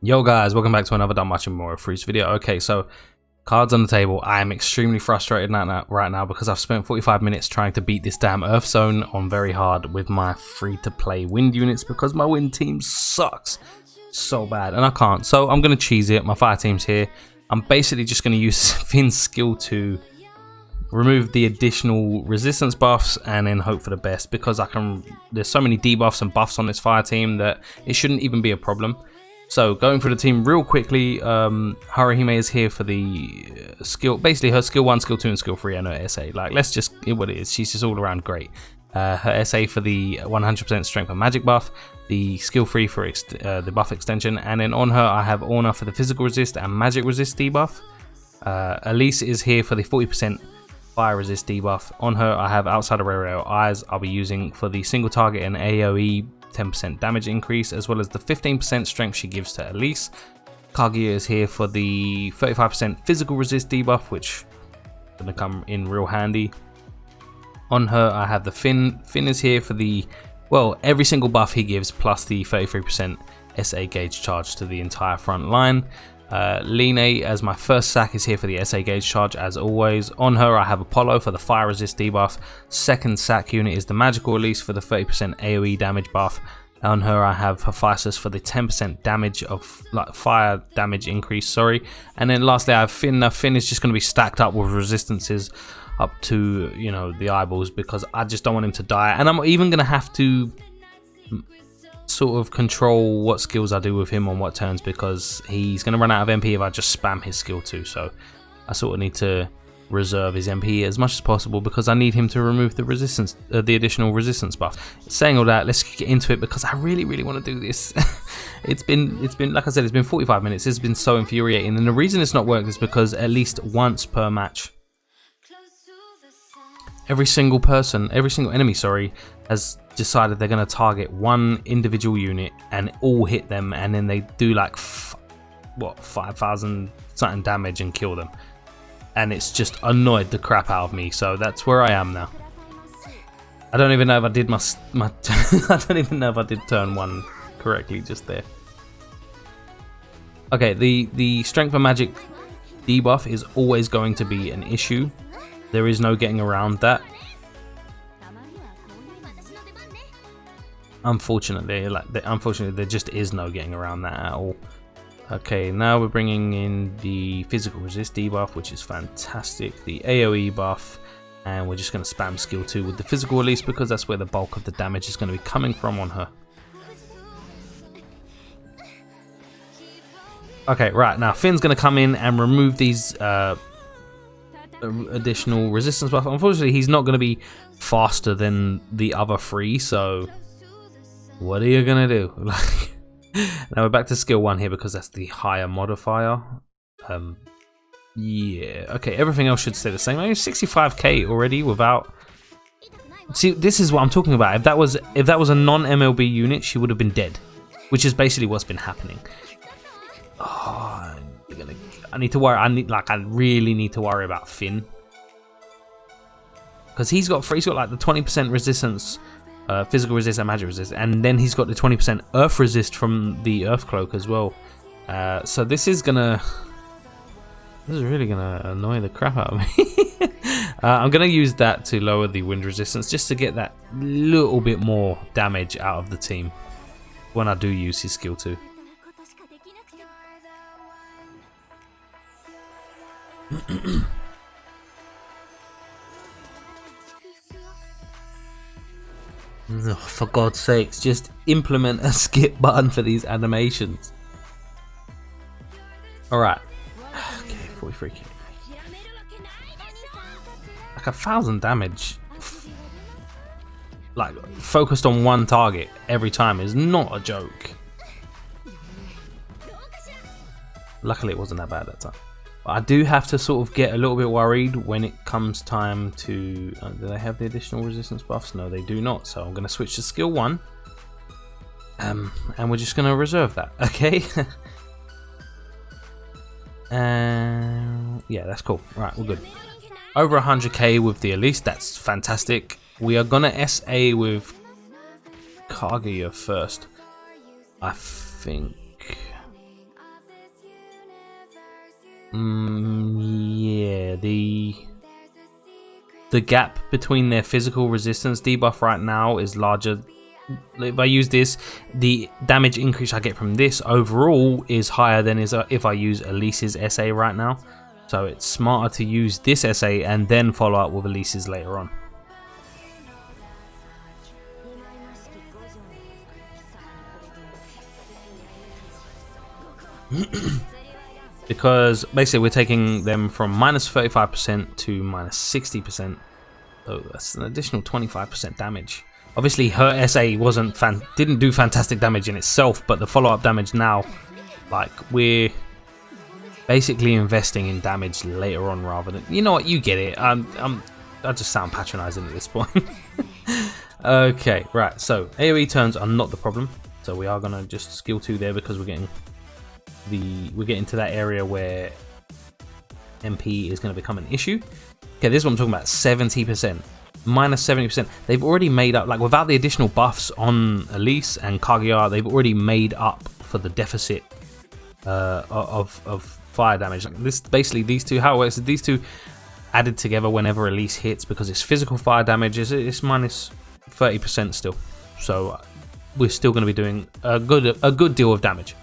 Yo guys, welcome back to another Danmachi Memoria Freese video. Okay, so cards on the table. I am extremely frustrated right now because I've spent 45 minutes trying to beat this damn Earth Zone on very hard with my free-to-play wind units because my wind team sucks so bad and I can't. So I'm going to cheese it. My fire team's here. I'm basically just going to use Finn's skill to remove the additional resistance buffs and then hope for the best because there's so many debuffs and buffs on this fire team that it shouldn't even be a problem. So going through the team real quickly, Haruhime is here for the skill, basically her skill 1, skill 2 and skill 3 and her SA. Like, let's just get what it is. She's just all around great. Her SA for the 100% strength and magic buff, the skill 3 for the buff extension, and then on her I have Orna for the physical resist and magic resist debuff. Elise is here for the 40% fire resist debuff. On her I have outside of Rare Eyes. I'll be using for the single target and AoE 10% damage increase, as well as the 15% strength she gives to Elise. Kaguya is here for the 35% physical resist debuff, which is going to come in real handy. On her I have the Finn. Finn is here for the, well, every single buff he gives plus the 33% SA gauge charge to the entire front line. Line as my first sack is here for the SA gauge charge as always. On her I have Apollo for the fire resist debuff. Second sack unit is the magical Elise for the 30% AoE damage buff. On her I have Hephaestus for the 10% damage of fire damage increase, sorry. And then lastly I have Finn. Now Finn is just going to be stacked up with resistances up to, you know, the eyeballs because I just don't want him to die. And I'm even going to have to sort of control what skills I do with him on what turns because he's going to run out of MP if I just spam his skill 2. So I sort of need to reserve his MP as much as possible because I need him to remove the resistance, the additional resistance buff. Saying all that, let's get into it because I really want to do this. it's been like I said, it's been 45 minutes. It's been so infuriating, and the reason it's not worked is because at least once per match, every single enemy, sorry, has decided they're going to target one individual unit and all hit them, and then they do like 5,000 something damage and kill them, and it's just annoyed the crap out of me. So that's where I am now. I don't even know if I did my I don't even know if I did turn 1 correctly just there. Okay, the strength and magic debuff is always going to be an issue. There is no getting around that. Unfortunately, there just is no getting around that at all. Okay, now we're bringing in the physical resist debuff, which is fantastic. The AoE buff, and we're just going to spam skill 2 with the physical release because that's where the bulk of the damage is going to be coming from on her. Okay, right, now Finn's going to come in and remove these additional resistance buff. Unfortunately, he's not going to be faster than the other 3, so what are you going to do? Now we're back to skill 1 here because that's the higher modifier. Yeah, okay, everything else should stay the same. I mean, 65k already without... See, this is what I'm talking about. If that was a non-MLB unit, she would have been dead, which is basically what's been happening. Oh, I need to worry. I really need to worry about Finn because he's got like the 20% resistance, physical resist and magic resist, and then he's got the 20% earth resist from the earth cloak as well. So this is really gonna annoy the crap out of me. I'm gonna use that to lower the wind resistance just to get that little bit more damage out of the team when I do use his skill 2. Oh, for God's sakes, just implement a skip button for these animations. Alright. Okay, 43k. Like 1,000 damage, like focused on one target every time, is not a joke. Luckily it wasn't that bad that time. But I do have to sort of get a little bit worried when it comes time to... do they have the additional resistance buffs? No, they do not. So I'm going to switch to skill 1. And we're just going to reserve that, okay? Yeah, that's cool. Right, we're good. Over 100k with the Elise, that's fantastic. We are going to SA with Kaguya first, I think. Yeah, the gap between their physical resistance debuff right now is larger. If I use this, the damage increase I get from this overall is higher than if I use Elise's SA right now. So it's smarter to use this SA and then follow up with Elise's later on. Because basically we're taking them from minus 35% to minus 60%. So that's an additional 25% damage. Obviously her SA didn't do fantastic damage in itself, but the follow-up damage now, like, we're basically investing in damage later on rather than, you know what, you get it. I just sound patronizing at this point. Okay, right, so AoE turns are not the problem. So we are gonna just skill 2 there because we're getting to that area where MP is going to become an issue. Okay, this is what I'm talking about. 70%, minus 70%. They've already made up, like, without the additional buffs on Elise and Kaguya, they've already made up for the deficit of fire damage. Like this, basically, these two, how it works is these two added together whenever Elise hits, because it's physical fire damage, it's minus 30% still. So we're still going to be doing a good deal of damage.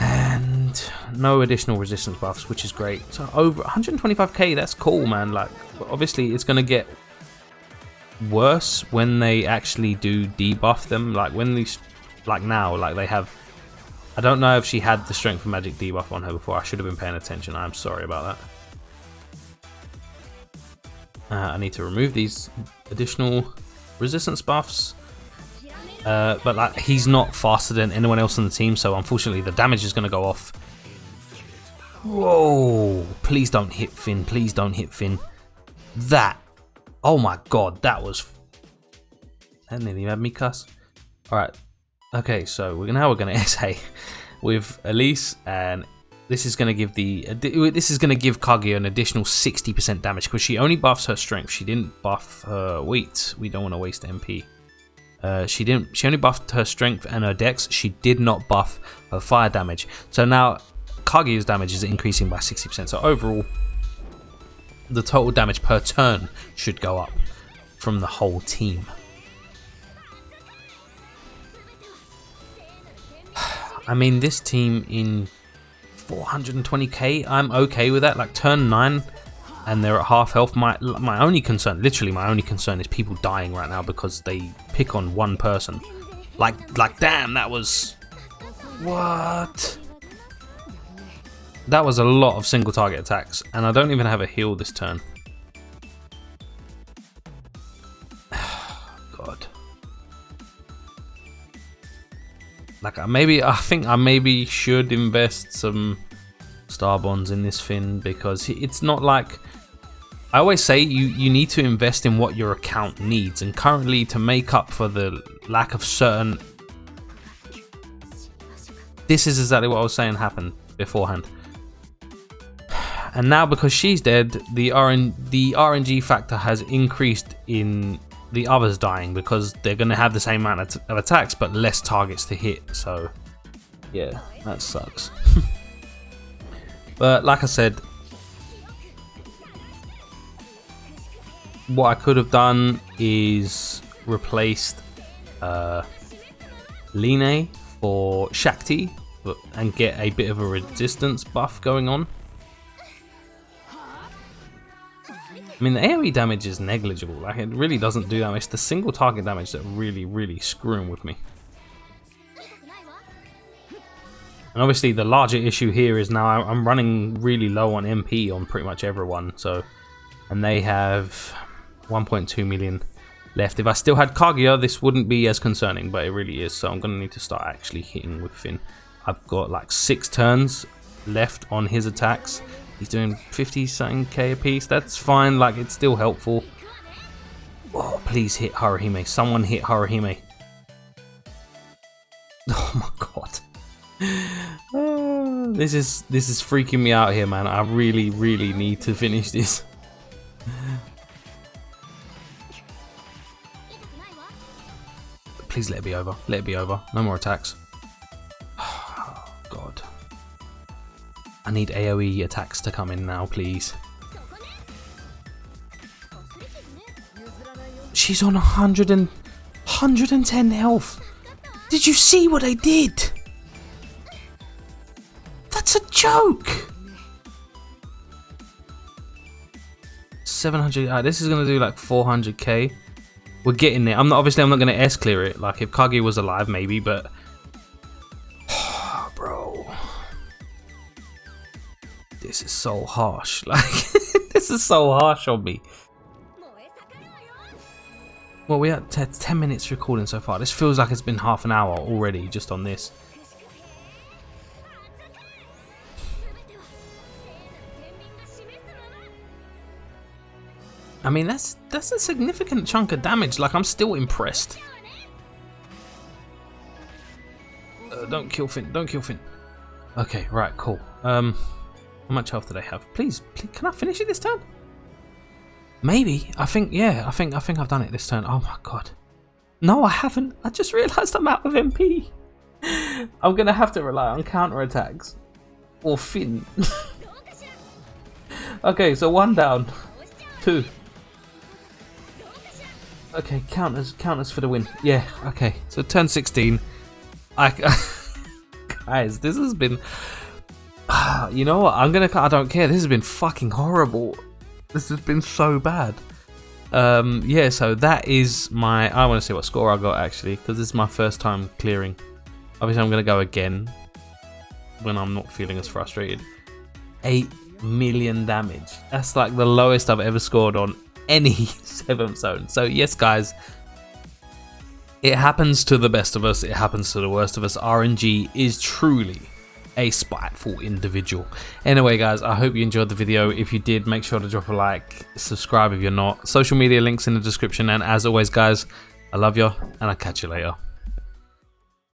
And no additional resistance buffs, which is great. So over 125k, that's cool, man. Like, obviously it's gonna get worse when they actually do debuff them. Like when these, like now, like they have. I don't know if she had the strength of magic debuff on her before. I should have been paying attention. I'm sorry about that. I need to remove these additional resistance buffs. But like, he's not faster than anyone else on the team, so unfortunately the damage is going to go off. Whoa, please don't hit Finn, please don't hit Finn. That, oh my god, that nearly made me cuss. Alright, okay, so now we're going to SA with Elise, and this is going to give Kaguya an additional 60% damage, because she only buffs her strength, she didn't buff her weight. We don't want to waste MP. She only buffed her strength and her dex. She did not buff her fire damage. So now Kaguya's damage is increasing by 60%. So overall, the total damage per turn should go up from the whole team. I mean, this team in 420k, I'm okay with that. Like turn 9 and they're at half health. My only concern, literally my only concern, is people dying right now because they pick on one person. Like damn, that was, what? That was a lot of single target attacks, and I don't even have a heal this turn. God. Like I think I maybe should invest some star bonds in this Finn, because it's not like, I always say you need to invest in what your account needs, and currently, to make up for the lack of certain, this is exactly what I was saying happened beforehand. And now because she's dead, the RNG factor has increased in the others dying, because they're going to have the same amount of attacks but less targets to hit. So yeah, that sucks. But like I said, what I could have done is replaced Line for Shakti and get a bit of a resistance buff going on. I mean, the AoE damage is negligible. Like, it really doesn't do that much. It's the single target damage that really screwing with me. And obviously the larger issue here is now I'm running really low on MP on pretty much everyone. So, and they have 1.2 million left. If I still had Kaguya, this wouldn't be as concerning, but it really is. So I'm going to need to start actually hitting with Finn. I've got like 6 turns left on his attacks. He's doing 50-something K a piece. That's fine, like, it's still helpful. Oh, please hit Haruhime. Someone hit Haruhime. Oh my god. Oh, this is freaking me out here, man. I really need to finish this. Please let it be over. Let it be over. No more attacks. Oh, god. I need AoE attacks to come in now, please. She's on 110 health. Did you see what I did? That's a joke. 700. This is gonna do like 400k. We're getting there. Obviously I'm not gonna S clear it. Like if Kage was alive, maybe, but bro, this is so harsh. Like this is so harsh on me. Well, we're at 10 minutes recording so far. This feels like it's been half an hour already just on this. I mean, that's a significant chunk of damage. Like, I'm still impressed. Don't kill Finn. Don't kill Finn. Okay, right, cool. How much health do they have? Please, can I finish it this turn? Maybe. I think I've done it this turn. Oh my god. No, I haven't. I just realised I'm out of MP. I'm gonna have to rely on counter attacks or Finn. Okay, so 1 down. 2. Okay, counters for the win. Yeah, okay. So turn 16. Guys, this has been. You know what? I don't care. This has been fucking horrible. This has been so bad. Yeah, so that is my. I want to see what score I got actually, because this is my first time clearing. Obviously, I'm gonna go again when I'm not feeling as frustrated. 8 million damage. That's like the lowest I've ever scored on any 7th zone. So yes, guys, it happens to the best of us. It happens to the worst of us. RNG is truly a spiteful individual. Anyway, guys, I hope you enjoyed the video. If you did, make sure to drop a like, subscribe if you're not. Social media links in the description, and as always, guys, I love you and I'll catch you later.